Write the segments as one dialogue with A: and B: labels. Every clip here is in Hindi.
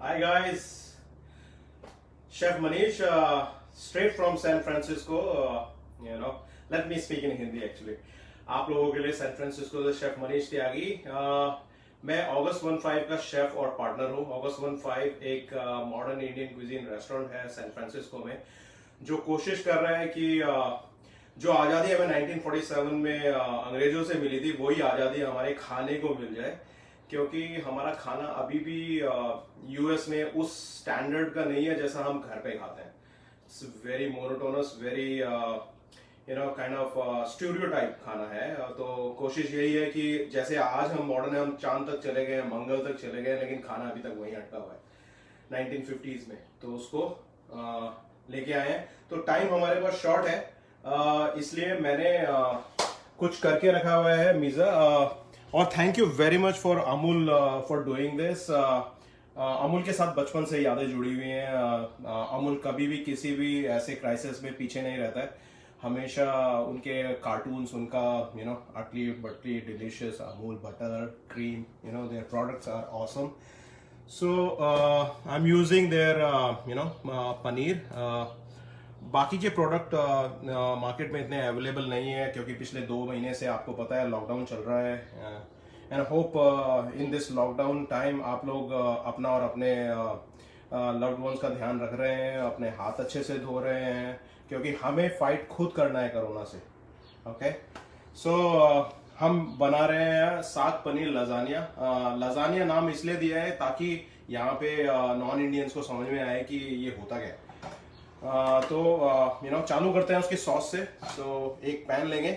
A: Hi guys, Chef Manish, straight from San Francisco. Let me speak in Hindi actually. आप लोगों के लिए सैन फ्रांसिस्को से शेफ मनीष त्यागी। मैं ऑगस्ट 15 का शेफ और पार्टनर हूँ। ऑगस्ट 15 एक मॉडर्न इंडियन क्विजीन रेस्टोरेंट है सैन फ्रांसिस्को में, जो कोशिश कर रहा है कि जो आज़ादी हमें 1947 में अंग्रेजों से मिली थी, वही आज़ादी हमारे खाने को मिल जाए, क्योंकि हमारा खाना अभी भी यूएस में उस स्टैंडर्ड का नहीं है जैसा हम घर पे खाते हैं। It's very monotonous, very kind of stereotype खाना है। तो कोशिश यही है कि जैसे आज हम मॉडर्न है, हम चांद तक चले गए, मंगल तक चले गए, लेकिन खाना अभी तक वहीं अटका हुआ है 1950s में। तो उसको लेके आए हैं। तो टाइम हमारे पास शॉर्ट है, इसलिए मैंने कुछ करके रखा हुआ है मीज़ा। और thank you very much for Amul for doing this. Amul के साथ बचपन से यादें जुड़ी हुई हैं। अमूल कभी भी किसी भी ऐसे क्राइसिस में पीछे नहीं रहता है। हमेशा उनके कार्टून्स, उनका utterly butterly delicious Amul butter cream, their products are awesome. So I am using their paneer. बाकी के प्रोडक्ट मार्केट में इतने अवेलेबल नहीं है, क्योंकि पिछले 2 महीने से आपको पता है लॉकडाउन चल रहा है। And hope in this lockdown time आप लोग अपना और अपने लव्ड वंस का ध्यान रख रहे हैं, अपने हाथ अच्छे से धो रहे हैं, क्योंकि हमें फाइट खुद करना है कोरोना से। ओके, सो हम बना रहे हैं साग पनीर लजानिया। लजानिया नाम इसलिए दिया है ताकि यहाँ पे नॉन इंडियंस को समझ में आए कि ये होता क्या है। तो चालू करते हैं उसकी सॉस से। सो एक पैन लेंगे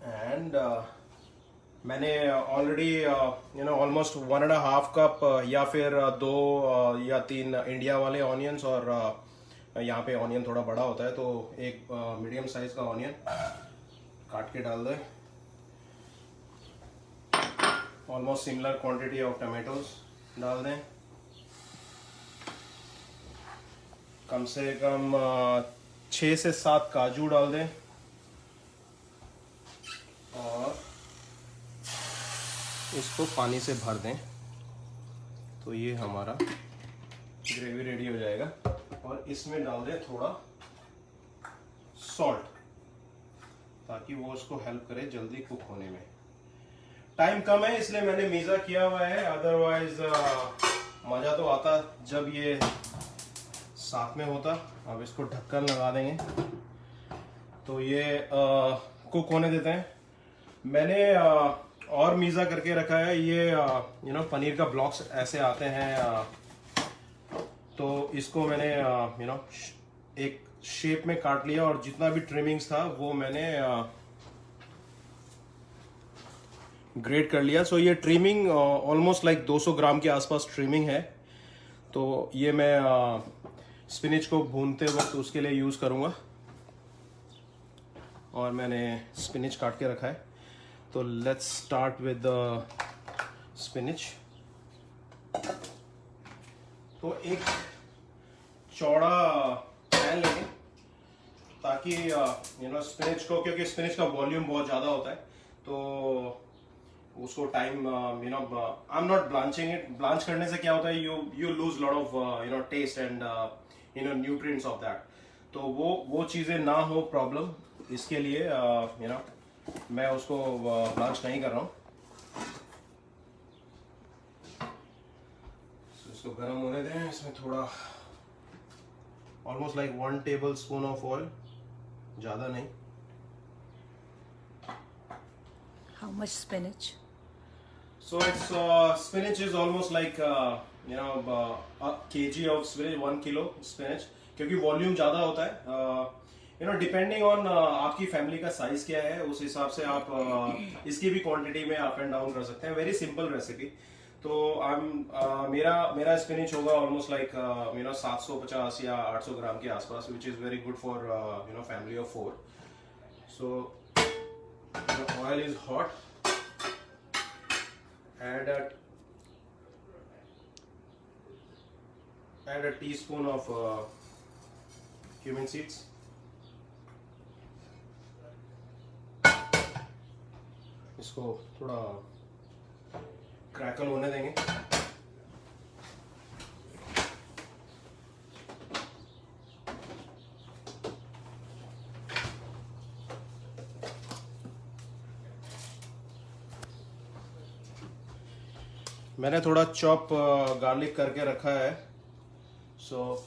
A: एंड मैंने ऑलरेडी ऑलमोस्ट 1.5 कप या फिर 2 या 3 इंडिया वाले ऑनियंस, और यहाँ पे ऑनियन थोड़ा बड़ा होता है, तो एक मीडियम साइज का ऑनियन काट के डाल दें। Almost similar quantity of tomatoes डाल दें। कम से कम 6 से 7 काजू डाल दें, और इसको पानी से भर दें। तो ये हमारा ग्रेवी रेडी हो जाएगा। और इसमें डाल दें थोड़ा सॉल्ट, ताकि वो उसको हेल्प करे जल्दी कुक होने में। टाइम कम है इसलिए मैंने मीज़ा किया हुआ है, अदरवाइज मज़ा तो आता जब ये साथ में होता। अब इसको ढक्कन लगा देंगे, तो ये कुक होने देते हैं। मैंने और मीज़ा करके रखा है। ये पनीर का ब्लॉक्स ऐसे आते हैं, तो इसको मैंने एक शेप में काट लिया, और जितना भी ट्रिमिंग्स था वो मैंने ग्रेट कर लिया। सो ये ट्रिमिंग ऑलमोस्ट लाइक 200 ग्राम के आसपास ट्रिमिंग है। तो ये मैं स्पिनिच को भूनते वक्त उसके लिए यूज़ करूँगा, और मैंने स्पिनिच काट के रखा है। तो let's start with the spinach. तो एक चौड़ा पैन लेंगे, ताकि स्पिनिच को, क्योंकि स्पिनिच का वॉल्यूम बहुत ज़्यादा होता है, तो उसको time I am not blanching it. Blanch करने से क्या होता है, you lose lot of taste and nutrients of that. तो वो चीज़ें ना हो प्रॉब्लम, इसके लिए मैं उसको ब्लांच नहीं कर रहा हूँ। इसको गर्म होने दें। इसमें थोड़ा almost like 1 table spoon of oil, ज़्यादा नहीं।
B: How much spinach?
A: So it's spinach is almost like a kg of spinach, 1 kilo spinach, क्योंकि वॉल्यूम ज़्यादा होता है। डिपेंडिंग ऑन आपकी फैमिली का साइज क्या है, उस हिसाब से आप इसकी भी क्वांटिटी में अप एंड डाउन कर सकते हैं। Very simple recipe. तो मेरा स्पिनिच होगा ऑलमोस्ट लाइक 750 या 800 ग्राम के आसपास, which is very good for family of 4। So the oil is hot. Add a teaspoon of cumin seeds. इसको थोड़ा क्रैकल होने देंगे। मैंने थोड़ा चॉप गार्लिक करके रखा है, सो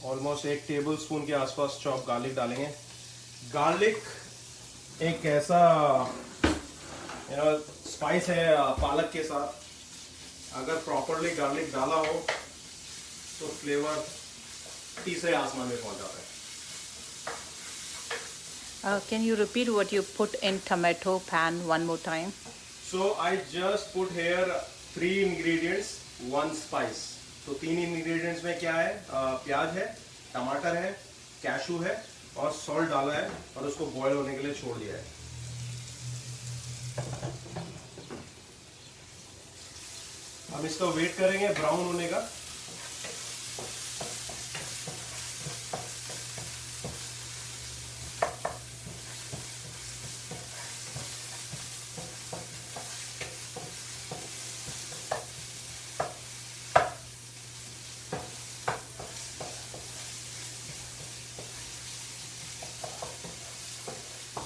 A: ऑलमोस्ट 1 टेबल स्पून के आसपास चॉप गार्लिक डालेंगे। गार्लिक एक ऐसा स्पाइस है पालक के साथ, अगर प्रॉपरली गार्लिक डाला हो तो फ्लेवर तीसरे आसमान में पहुंच जाता है।
B: Can you repeat what you put in tomato pan one more time?
A: So I just put here 3 ingredients, 1 spice. तो 3 ingredients में क्या है? प्याज है, टमाटर है, कैशू है और सॉल्ट डाला है और उसको बॉईल होने के लिए छोड़ दिया है। हम इसका वेट करेंगे ब्राउन होने का।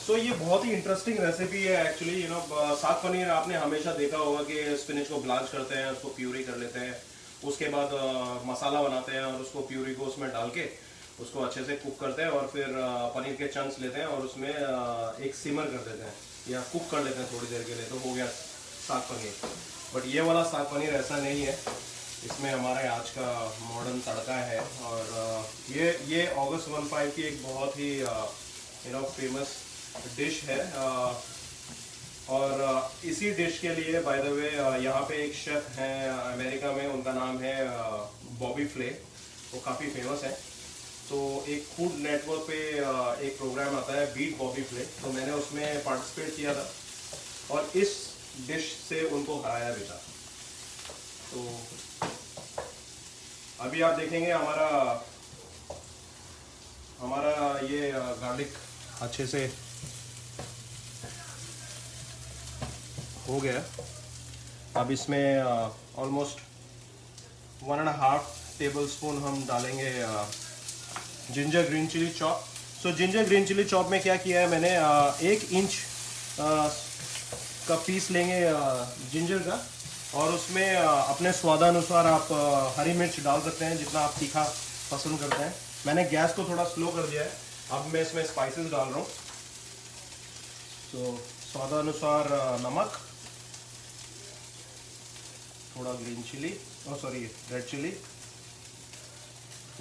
A: तो ये बहुत ही इंटरेस्टिंग रेसिपी है एक्चुअली। साग पनीर आपने हमेशा देखा होगा कि स्पिनच को ब्लांच करते हैं, उसको प्यूरी कर लेते हैं, उसके बाद मसाला बनाते हैं और उसको प्यूरी को उसमें डाल के उसको अच्छे से कुक करते हैं और फिर पनीर के चंक्स लेते हैं और उसमें एक सिमर कर देते हैं या कुक कर लेते हैं थोड़ी देर के लिए, तो हो गया साग पनीर। बट ये वाला साग पनीर ऐसा नहीं है, इसमें हमारे आज का मॉडर्न तड़का है। और ये अगस्त 15 की एक बहुत ही फेमस डिश है। और इसी डिश के लिए बाय द वे यहाँ पे एक शेफ हैं अमेरिका में, उनका नाम है बॉबी फ्ले, वो काफ़ी फेमस है। तो एक फूड नेटवर्क पे एक प्रोग्राम आता है बीट बॉबी फ्ले, तो मैंने उसमें पार्टिसिपेट किया था और इस डिश से उनको हराया भी था। तो अभी आप देखेंगे हमारा ये गार्लिक अच्छे से हो गया। अब इसमें ऑलमोस्ट 1.5 टेबल स्पून हम डालेंगे ginger green chilli chop. So ginger green chilli chop में क्या किया है मैंने, 1 इंच का पीस लेंगे जिंजर का और उसमें अपने स्वादानुसार आप हरी मिर्च डाल सकते हैं जितना आप तीखा पसंद करते हैं। मैंने गैस को थोड़ा स्लो कर दिया है। अब मैं इसमें स्पाइसेस डाल रहा हूँ। तो स्वादानुसार नमक, थोड़ा green chilli red chilli,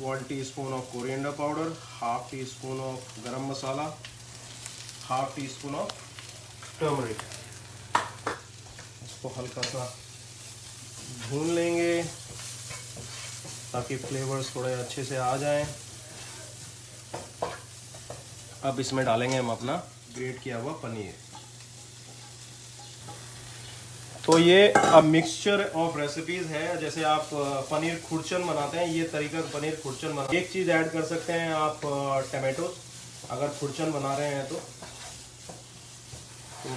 A: 1 teaspoon of coriander powder, 1/2 teaspoon of garam masala, 1/2 teaspoon of turmeric. इसको हल्का सा भून लेंगे ताकि फ्लेवर्स थोड़े अच्छे से आ जाएं। अब इसमें डालेंगे हम अपना ग्रेट किया हुआ पनीर। तो ये अब मिक्सचर ऑफ रेसिपीज है, जैसे आप पनीर खुरचन बनाते हैं, ये तरीका पनीर खुरचन बना। एक चीज़ ऐड कर सकते हैं आप टमाटोज, अगर खुरचन बना रहे हैं तो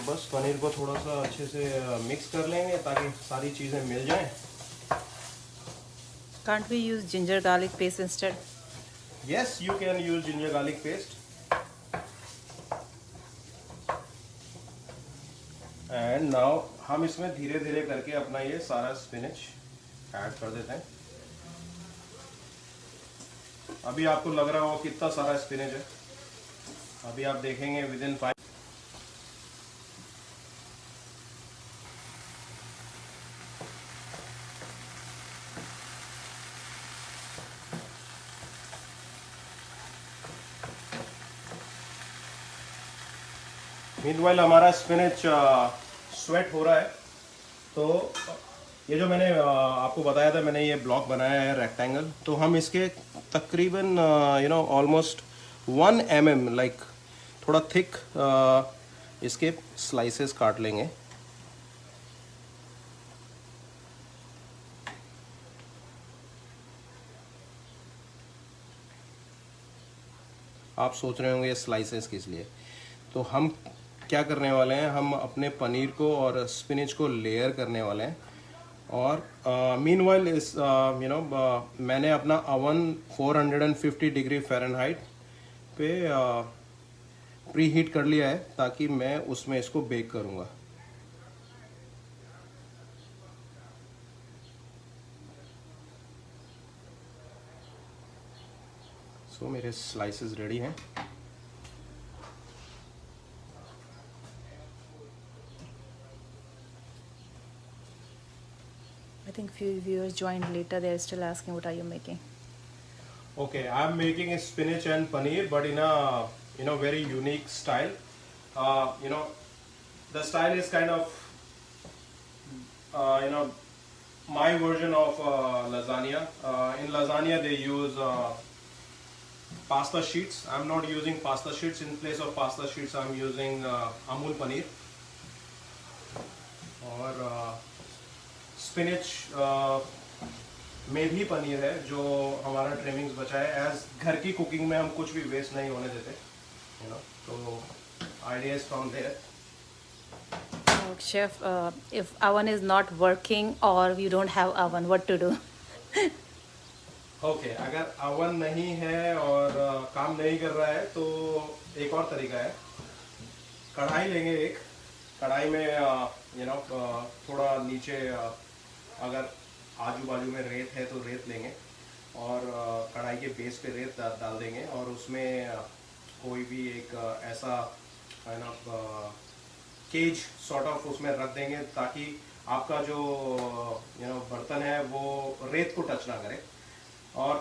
A: बस पनीर को थोड़ा सा अच्छे से मिक्स कर लेंगे ताकि सारी चीज़ें मिल जाएं।
B: Can't we use ginger garlic paste instead?
A: Yes, you can use ginger garlic paste. And now हम इसमें धीरे धीरे करके अपना ये सारा स्पिनच ऐड कर देते हैं। अभी आपको लग रहा होगा कितना सारा स्पिनच है, अभी आप देखेंगे विदिन 5। मीनवाइल हमारा स्पिनच स्वेट हो रहा है। तो ये जो मैंने आपको बताया था, मैंने ये ब्लॉक बनाया है रेक्टेंगल, तो हम इसके तकरीबन ऑलमोस्ट 1 mm लाइक थोड़ा थिक इसके स्लाइसेस काट लेंगे। आप सोच रहे होंगे ये स्लाइसेस किस लिए, तो हम क्या करने वाले हैं, हम अपने पनीर को और स्पिनच को लेयर करने वाले हैं। और मीनवाइल इस मैंने अपना अवन 450 डिग्री फ़ारेनहाइट पे प्री हीट कर लिया है ताकि मैं उसमें इसको बेक करूँगा। सो मेरे स्लाइसेस रेडी हैं.
B: I think few viewers joined later. They're still asking, what are you making?
A: Okay, I'm making a spinach and paneer, but in a very unique style. The style is kind of my version of lasagna. In lasagna, they use pasta sheets. I'm not using pasta sheets. In place of pasta sheets, I'm using Amul paneer और स्पिनिच में भी पनीर है जो हमारा ट्रिमिंग्स बचा है. एज घर की कुकिंग में हम कुछ भी वेस्ट नहीं होने देते, तो idea is from there.
B: Chef, if oven is not working or you don't have oven, what to do?
A: Okay, अगर अवन नहीं है और काम नहीं कर रहा है तो एक और तरीका है. कढ़ाई लेंगे एक. कढ़ाई में थोड़ा नीचे अगर आजू बाजू में रेत है तो रेत लेंगे और कढ़ाई के बेस पे रेत डाल देंगे और उसमें कोई भी एक ऐसा केज सॉर्ट ऑफ उसमें रख देंगे ताकि आपका जो बर्तन है वो रेत को टच ना करे और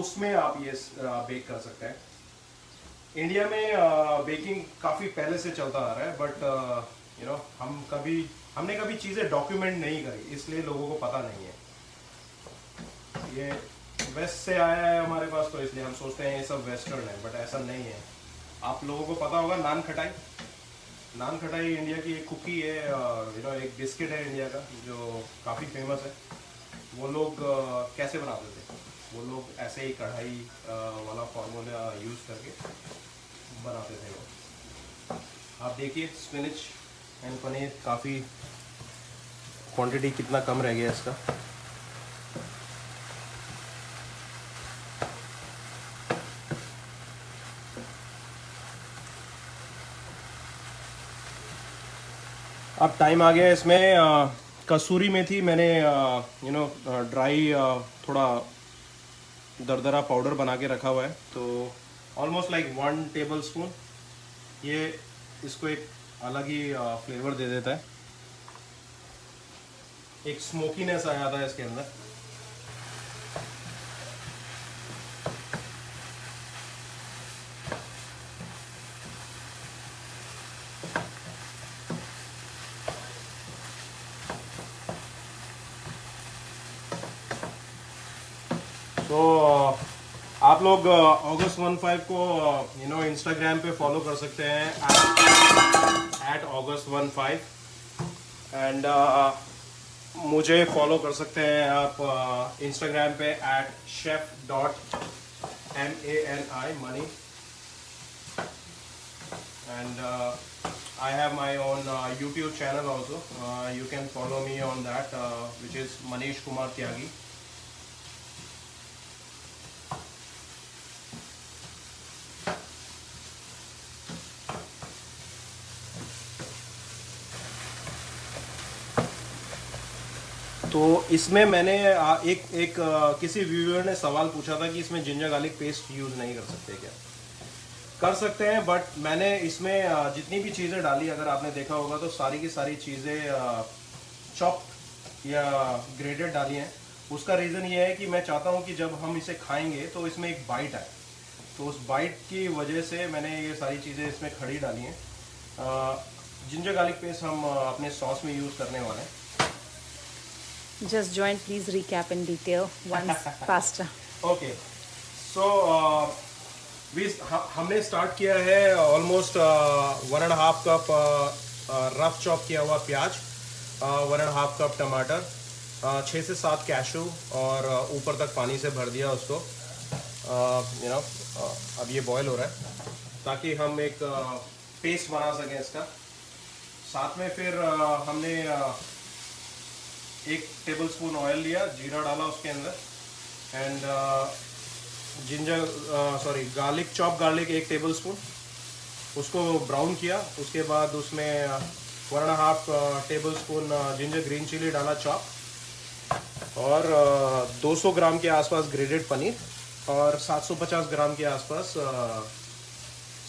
A: उसमें आप ये बेक कर सकते हैं. इंडिया में बेकिंग काफ़ी पहले से चलता आ रहा है, बट हमने कभी चीज़ें डॉक्यूमेंट नहीं करी, इसलिए लोगों को पता नहीं है. ये वेस्ट से आया है हमारे पास, तो इसलिए हम सोचते हैं ये सब वेस्टर्न है, बट ऐसा नहीं है. आप लोगों को पता होगा नान खटाई. नान खटाई इंडिया की एक कुकी है, एक बिस्किट है इंडिया का जो काफ़ी फेमस है. वो लोग कैसे बनाते थे? वो लोग ऐसे ही कढ़ाई वाला फार्मूला यूज़ करके बनाते थे वो. आप देखिए स्पिनिच एंड पनीर काफ़ी क्वांटिटी कितना कम रह गया इसका. अब टाइम आ गया इसमें कसूरी मेथी मैंने ड्राई थोड़ा दरदरा पाउडर बना के रखा हुआ है, तो ऑलमोस्ट लाइक 1 टेबल स्पून. ये इसको एक अलग ही फ्लेवर दे देता है, एक स्मोकीनेस आ जाता है इसके अंदर. तो आप लोग अगस्त 15 को इंस्टाग्राम पे फॉलो कर सकते हैं @August15 एंड मुझे फॉलो कर सकते हैं आप इंस्टाग्राम पे @chef.mani and I have my own YouTube channel also. You can follow me on that, which is Manish Kumar Tyagi. तो इसमें मैंने एक किसी व्यूअर ने सवाल पूछा था कि इसमें जिंजर गार्लिक पेस्ट यूज़ नहीं कर सकते क्या? कर सकते हैं, बट मैंने इसमें जितनी भी चीज़ें डाली, अगर आपने देखा होगा तो सारी की सारी चीज़ें चॉप या ग्रेटेड डाली हैं. उसका रीज़न ये है कि मैं चाहता हूँ कि जब हम इसे खाएंगे तो इसमें एक बाइट आए, तो उस बाइट की वजह से मैंने ये सारी चीज़ें इसमें खड़ी डाली हैं. जिंजर गार्लिक पेस्ट हम अपने सॉस में यूज़ करने वाले हैं.
B: Just join, please recap in detail once faster.
A: Okay, so हमने स्टार्ट किया है ऑलमोस्ट 1.5 कप रफ चॉप किया हुआ प्याज, 1.5 कप टमाटर, 6 से 7 कैशू और ऊपर तक पानी से भर दिया उसको. अब ये बॉयल हो रहा है ताकि हम एक पेस्ट बना सकें इसका. साथ में फिर हमने 1 टेबल स्पून ऑयल लिया, जीरा डाला उसके अंदर and garlic, chop garlic 1 tablespoon, उसको ब्राउन किया. उसके बाद उसमें 1.5 tablespoon ginger green chilli डाला चॉप और 200 ग्राम के आसपास ग्रेटेड पनीर और 750 ग्राम के आसपास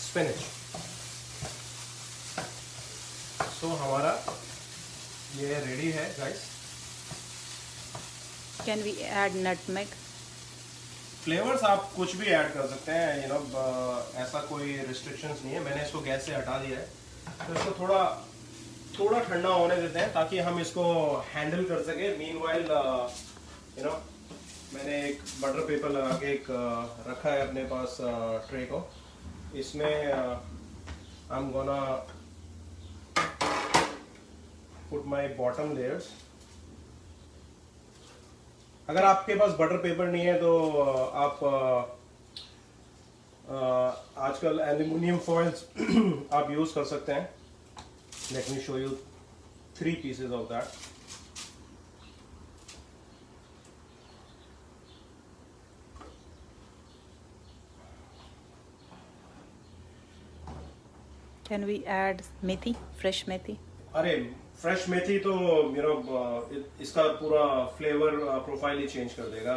A: स्पिनच। सो हमारा ये रेडी है guys.
B: Can we add nutmeg?
A: Flavours आप कुछ भी ऐड कर सकते हैं, यू नो, ऐसा कोई रिस्ट्रिक्शंस नहीं है। मैंने इसको गैस से हटा दिया है, तो इसको थोड़ा ठंडा होने देते हैं ताकि हम इसको हैंडल कर सके। मीनवाइल यू नो, मैंने एक बटर पेपर लगा के एक रखा है अपने पास ट्रे को। इसमें I am gonna put my bottom layers. अगर आपके पास बटर पेपर नहीं है तो आप आजकल एल्यूमिनियम फॉइल्स आप यूज कर सकते हैं। Let me show you 3 pieces of that.
B: Can we add methi, fresh methi?
A: अरे फ्रेश मेथी तो यू नो इसका पूरा फ्लेवर प्रोफाइल ही चेंज कर देगा।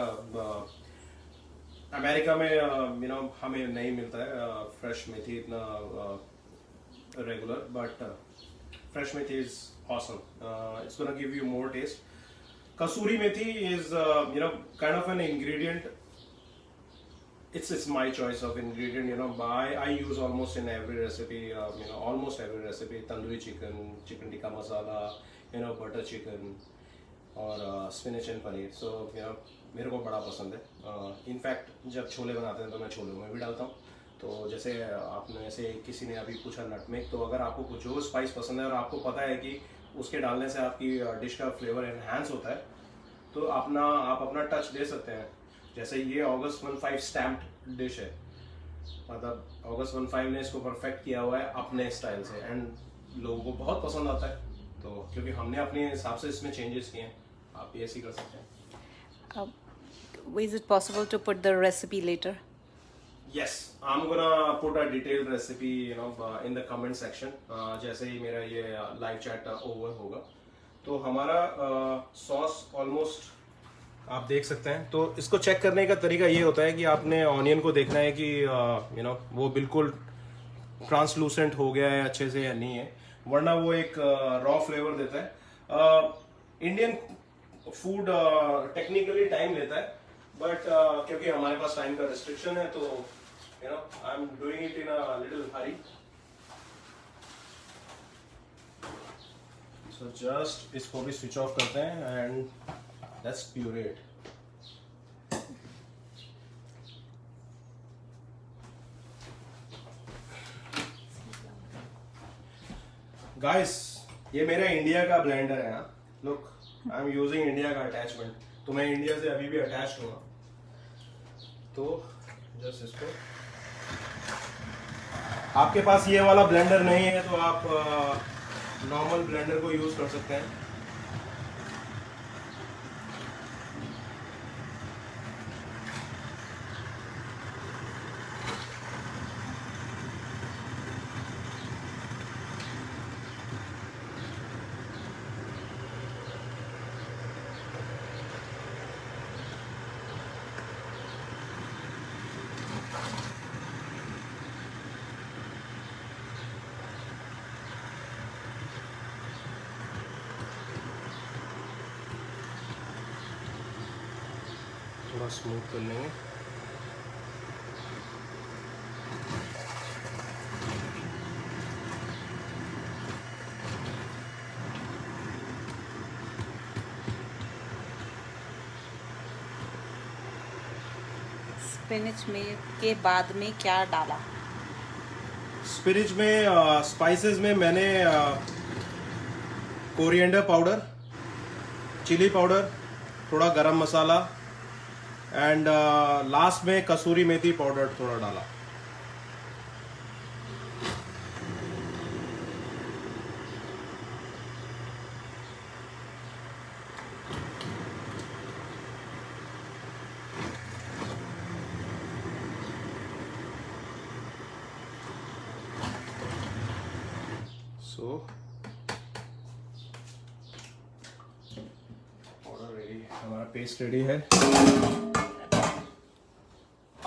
A: अमेरिका में यू नो हमें नहीं मिलता है फ्रेश मेथी इतना regular, but fresh methi is awesome. It's gonna give you more taste. Kasuri methi is you know kind of an ingredient. It's my choice of ingredient, you know. I use almost in every recipe, you know, almost every recipe. Tandoori chicken, chicken tikka masala, you know, butter chicken, और spinach and paneer. So you know, मेरे को बड़ा पसंद है। इनफैक्ट जब छोले बनाते हैं तो मैं छोले में भी डालता हूँ। तो जैसे आपने ऐसे किसी ने अभी पूछा नटमेग, तो अगर आपको कुछ जो स्पाइस पसंद है और आपको पता है कि उसके डालने से आपकी डिश का फ्लेवर एनहांस होता है, तो आप अपना टच दे सकते हैं। जैसे ये August 15 स्टैम्प्ड डिश है, मतलब August 15 ने इसको परफेक्ट किया हुआ है अपने स्टाइल से, एंड लोगों को बहुत पसंद आता है। तो क्योंकि हमने अपने हिसाब से इसमें चेंजेस किए हैं, आप भी ऐसे ही कर सकते हैं।
B: Is it possible to put the recipe later?
A: Yes, I'm gonna put a detailed recipe, you know, in the comment section. जैसे ही मेरा ये लाइव चैट ओवर होगा, तो हमारा सॉस ऑलमोस्ट आप देख सकते हैं। तो इसको चेक करने का तरीका ये होता है कि आपने ऑनियन को देखना है कि यू नो वो बिल्कुल ट्रांसलूसेंट हो गया है अच्छे से या नहीं है, वरना वो एक रॉ फ्लेवर देता है। इंडियन फूड टेक्निकली टाइम लेता है, बट क्योंकि हमारे पास टाइम का रिस्ट्रिक्शन है, तो you know I am doing it in a little Hari. So just इसको भी स्विच ऑफ करते हैं एंड लेट्स प्यूरेट। गाइस, ये मेरा इंडिया का ब्लेंडर है। Look, I am using India का अटैचमेंट, तो मैं इंडिया से अभी भी अटैच्ड हूँ। तो जस्ट इसको, आपके पास ये वाला ब्लेंडर नहीं है तो आप नॉर्मल ब्लेंडर को यूज कर सकते हैं। थोड़ा स्मूथ कर लेंगे।
B: स्पिनच में के बाद में क्या डाला?
A: स्पिरिच में स्पाइसेस में मैंने कोरिएंडर पाउडर, चिली पाउडर, थोड़ा गरम मसाला एंड लास्ट में कसूरी मेथी पाउडर थोड़ा डाला। सो पाउडर रेडी, हमारा पेस्ट रेडी है।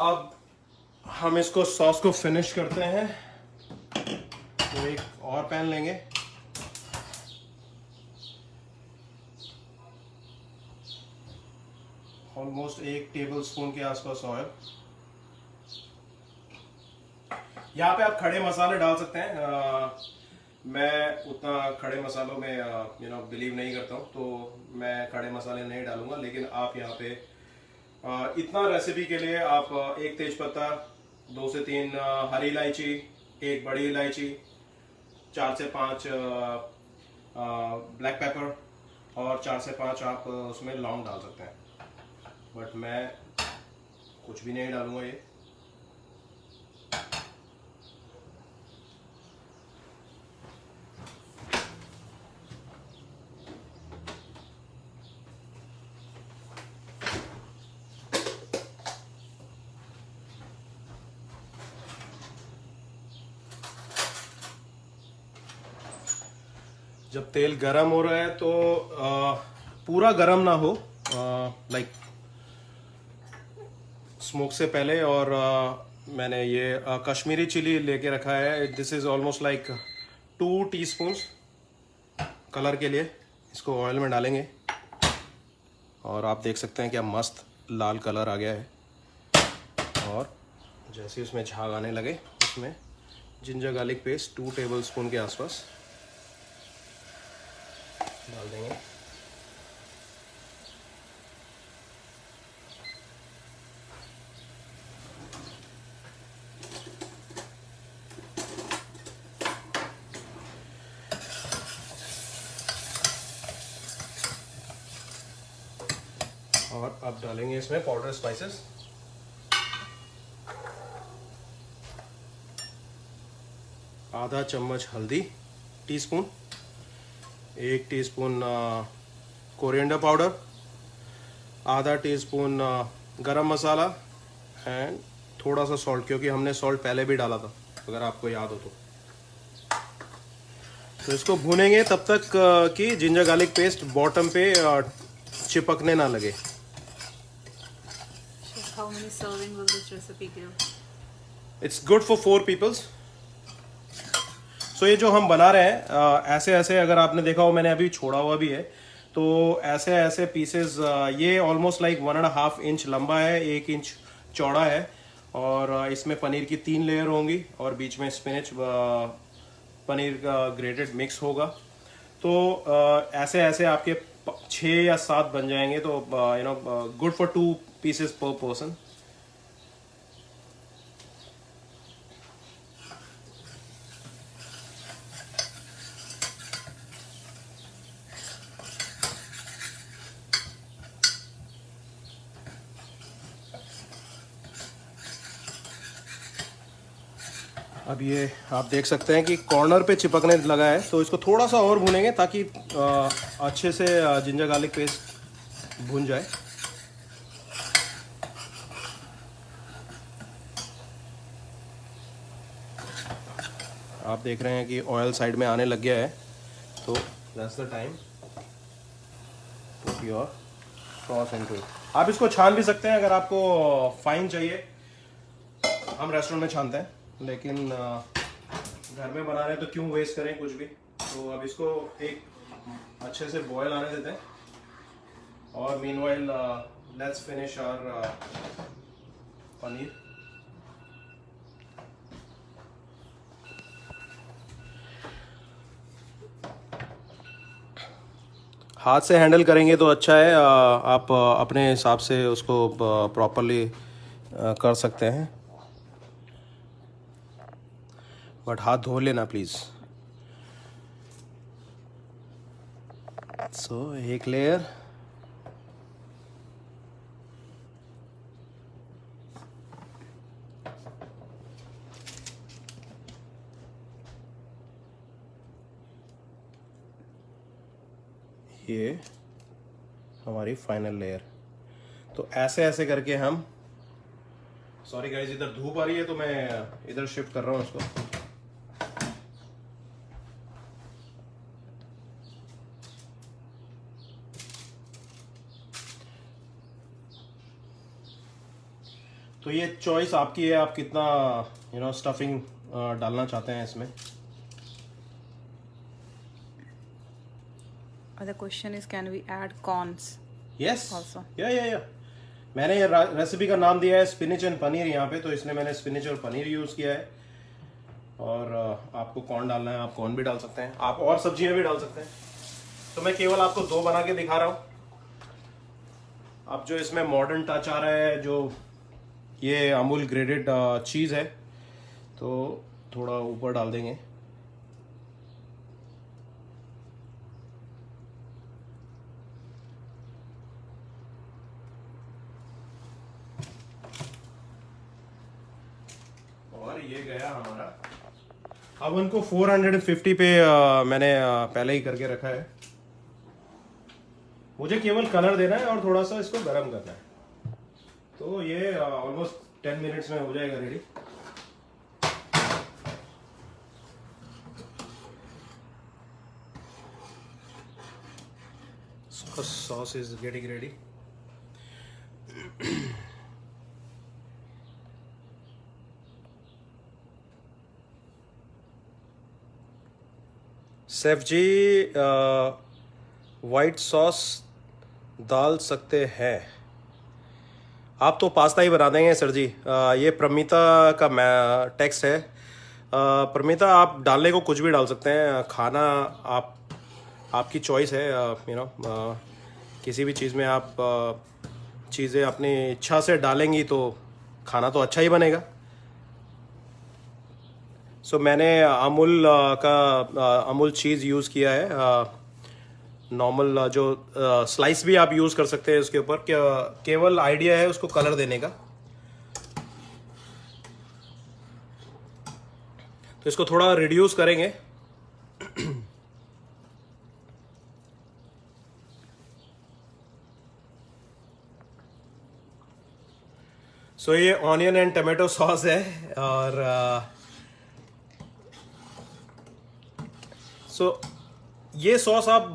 A: अब हम इसको सॉस को फिनिश करते हैं। तो एक और पैन लेंगे, ऑलमोस्ट 1 टेबल स्पून के आसपास ऑयल। यहाँ पे आप खड़े मसाले डाल सकते हैं। मैं उतना खड़े मसालों में बिलीव नहीं करता हूँ, तो मैं खड़े मसाले नहीं डालूंगा। लेकिन आप यहाँ पे इतना रेसिपी के लिए आप 1 तेजपत्ता, 2 से 3 हरी इलायची, 1 बड़ी इलायची, 4 से 5 ब्लैक पेपर और 4 से 5 आप उसमें लौंग डाल सकते हैं। बट मैं कुछ भी नहीं डालूंगा ये। जब तेल गरम हो रहा है तो पूरा गरम ना हो, लाइक स्मोक से पहले। और मैंने ये कश्मीरी चिली लेके रखा है। This is almost like 2 teaspoons colour के लिए। इसको ऑयल में डालेंगे और आप देख सकते हैं क्या मस्त लाल कलर आ गया है। और जैसे उसमें झाग आने लगे, उसमें ginger garlic paste 2 table spoon के आसपास डाल देंगे। और अब डालेंगे इसमें पाउडर स्पाइसेस। आधा चम्मच हल्दी टीस्पून, 1 टीस्पून कोरिएंडर पाउडर, आधा टीस्पून गरम मसाला एंड थोड़ा सा सॉल्ट, क्योंकि हमने सॉल्ट पहले भी डाला था, अगर आपको याद हो तो इसको भूनेंगे तब तक कि जिंजर गार्लिक पेस्ट बॉटम पे चिपकने ना लगे।
B: How many serving will this recipe give?
A: It's good for 4 peoples. सो ये जो हम बना रहे हैं ऐसे ऐसे, अगर आपने देखा हो, मैंने अभी छोड़ा हुआ भी है, तो ऐसे ऐसे पीसेस, ये ऑलमोस्ट लाइक 1.5 इंच लंबा है, 1 इंच चौड़ा है। और इसमें पनीर की 3 लेयर होंगी और बीच में स्पिनच पनीर का ग्रेटेड मिक्स होगा। तो ऐसे ऐसे आपके 6 या 7 बन जाएंगे। तो गुड फॉर 2 पीसेस पर पर्सन। अब ये आप देख सकते हैं कि कॉर्नर पे चिपकने लगा है, तो इसको थोड़ा सा और भूनेंगे ताकि अच्छे से जिंजर गार्लिक पेस्ट भून जाए। आप देख रहे हैं कि ऑयल साइड में आने लग गया है, तो that's the time put your sauce into it. आप इसको छान भी सकते हैं अगर आपको फाइन चाहिए। हम रेस्टोरेंट में छानते हैं, लेकिन घर में बना रहे हैं तो क्यों वेस्ट करें कुछ भी। तो अब इसको एक अच्छे से बॉयल आने देते हैं। और meanwhile let's finish our paneer. हाथ से हैंडल करेंगे तो अच्छा है, आप अपने हिसाब से उसको प्रॉपरली कर सकते हैं, बट हाथ धो लेना प्लीज़। सो एक लेयर, ये हमारी फाइनल लेयर। तो ऐसे ऐसे करके हम, सॉरी गाइस इधर धूप आ रही है तो मैं इधर शिफ्ट कर रहा हूँ इसको। तो ये चॉइस आपकी है, आप कितना स्टफिंग डालना चाहते हैं इसमें.
B: The question is, can we add corns?
A: Yes
B: Also.
A: या मैंने ये रेसिपी का नाम दिया है स्पिनिच एंड पनीर यहाँ पे, तो इसलिए मैंने स्पिनिच और पनीर यूज़ किया है. और आपको कॉर्न डालना है, आप कॉर्न भी डाल सकते हैं, आप और सब्जियां भी डाल सकते हैं. तो मैं केवल आपको 2 बना के दिखा रहा हूँ. अब जो इसमें मॉडर्न टच आ रहा है, जो ये अमूल ग्रेडेड चीज़ है, तो थोड़ा ऊपर डाल देंगे. और ये गया हमारा. अब उनको 450 पे मैंने पहले ही करके रखा है. मुझे केवल कलर देना है और थोड़ा सा इसको गर्म करना है. तो ये ऑलमोस्ट 10 मिनट्स में हो जाएगा ready. Sauce is getting ready. Chef ji white sauce डाल सकते हैं? आप तो पास्ता ही बना देंगे सर जी. ये प्रमिता का टेक्स्ट है. प्रमिता, आप डालने को कुछ भी डाल सकते हैं. खाना आपकी चॉइस है. किसी भी चीज़ में आप चीज़ें अपनी इच्छा से डालेंगी तो खाना तो अच्छा ही बनेगा. सो मैंने अमूल चीज़ यूज़ किया है. नॉर्मल जो स्लाइस भी आप यूज़ कर सकते हैं उसके ऊपर. केवल आइडिया है उसको कलर देने का. तो इसको थोड़ा रिड्यूस करेंगे. सो ये ऑनियन एंड टमाटो सॉस है. और ये सॉस आप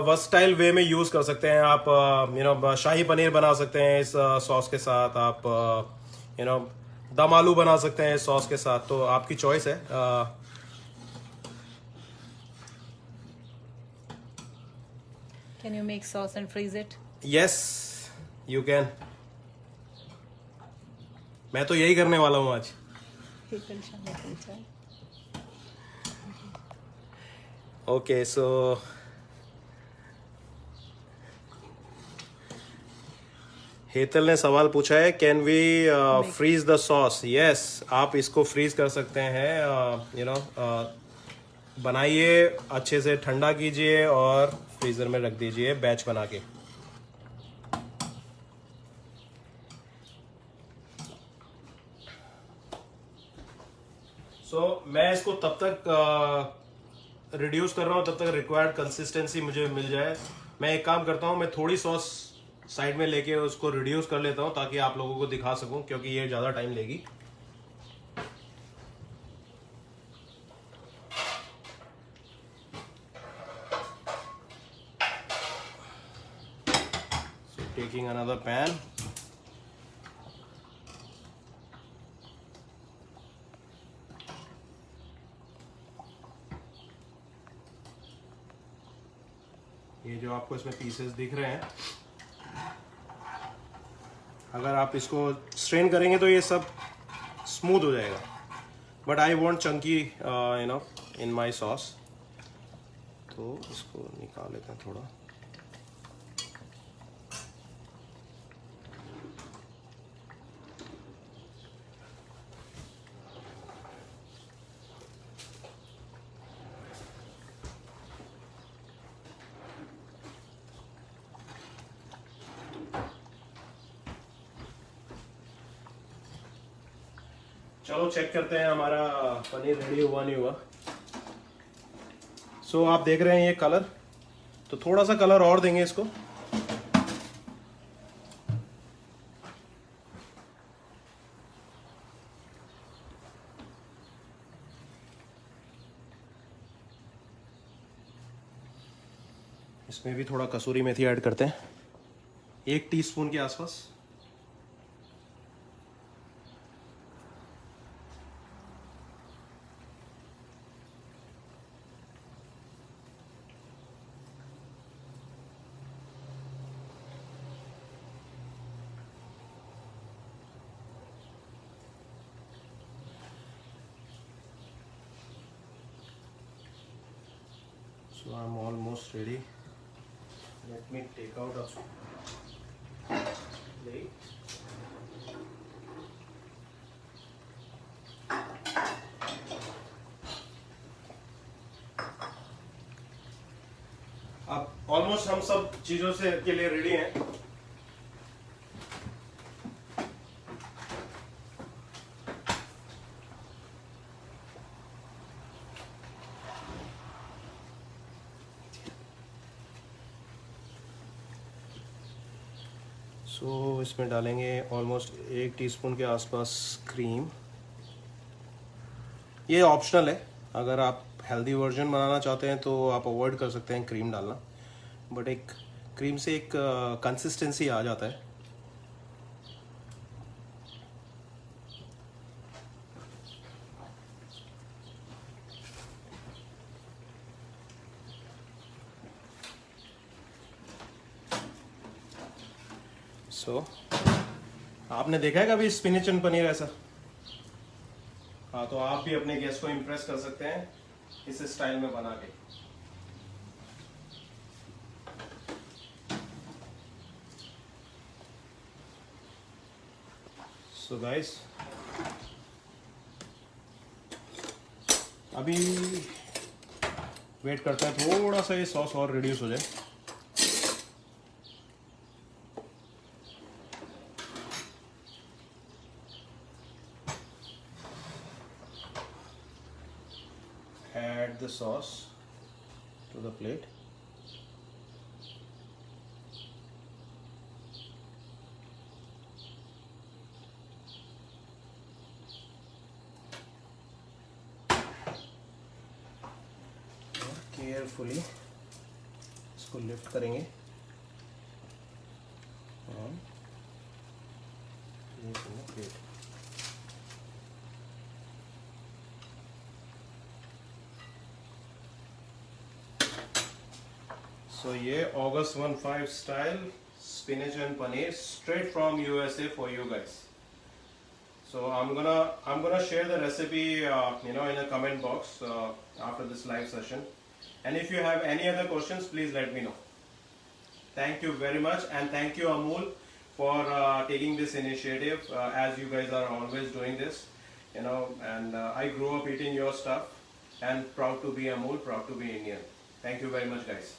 A: वर्सटाइल वे में यूज कर सकते हैं. आप शाही पनीर बना सकते हैं इस सॉस के साथ. आप दम आलू बना सकते हैं इस सॉस के साथ. तो आपकी चॉइस है.
B: Can you make sauce and freeze it?
A: Yes you can. मैं तो यही करने वाला हूँ आज. ओके सो हेतल ने सवाल पूछा है, can V fridge the sauce? Yes, आप इसको फ्रीज कर सकते हैं. बनाइए, अच्छे से ठंडा कीजिए और फ्रीजर में रख दीजिए बैच बना के. मैं इसको तब तक रिड्यूस कर रहा हूँ तब तक रिक्वायर्ड कंसिस्टेंसी मुझे मिल जाए. मैं एक काम करता हूँ, मैं थोड़ी सॉस साइड में लेके उसको रिड्यूस कर लेता हूँ ताकि आप लोगों को दिखा सकूं, क्योंकि ये ज़्यादा टाइम लेगी. Taking another pan. ये जो आपको इसमें पीसेस दिख रहे हैं, अगर आप इसको स्ट्रेन करेंगे तो ये सब स्मूथ हो जाएगा. But I want Chunky in my sauce. तो इसको निकाल लेते हैं थोड़ा. चलो चेक करते हैं हमारा पनीर रेडी हुआ नहीं हुआ. सो आप देख रहे हैं ये कलर, तो थोड़ा सा कलर और देंगे इसको. इसमें भी थोड़ा कसूरी मेथी ऐड करते हैं, 1 टीस्पून के आसपास. So I'm almost ready. Let me take out a plate. अब ऑलमोस्ट हम सब चीजों से के लिए रेडी हैं. सो इसमें डालेंगे ऑलमोस्ट 1 टीस्पून के आसपास क्रीम. ये ऑप्शनल है, अगर आप हेल्दी वर्जन बनाना चाहते हैं तो आप अवॉइड कर सकते हैं क्रीम डालना, बट एक क्रीम से एक कंसिस्टेंसी आ जाता है. आपने देखा है कभी स्पिनच एंड पनीर ऐसा? हाँ, तो आप भी अपने गेस्ट को इम्प्रेस कर सकते हैं इस स्टाइल में बना के. सो गाइस, अभी वेट करते हैं थोड़ा सा ये सॉस और रिड्यूस हो जाए. Add the sauce to the plate. Carefully इसको लिफ्ट करेंगे और प्लेट. So ये August 15 style spinach and paneer straight from USA for you guys. So I'm gonna share the recipe in a comment box after this live session. And if you have any other questions, please let me know. Thank you very much, and thank you Amul for taking this initiative, as you guys are always doing this, and I grew up eating your stuff and proud to be Amul, proud to be Indian. Thank you very much guys.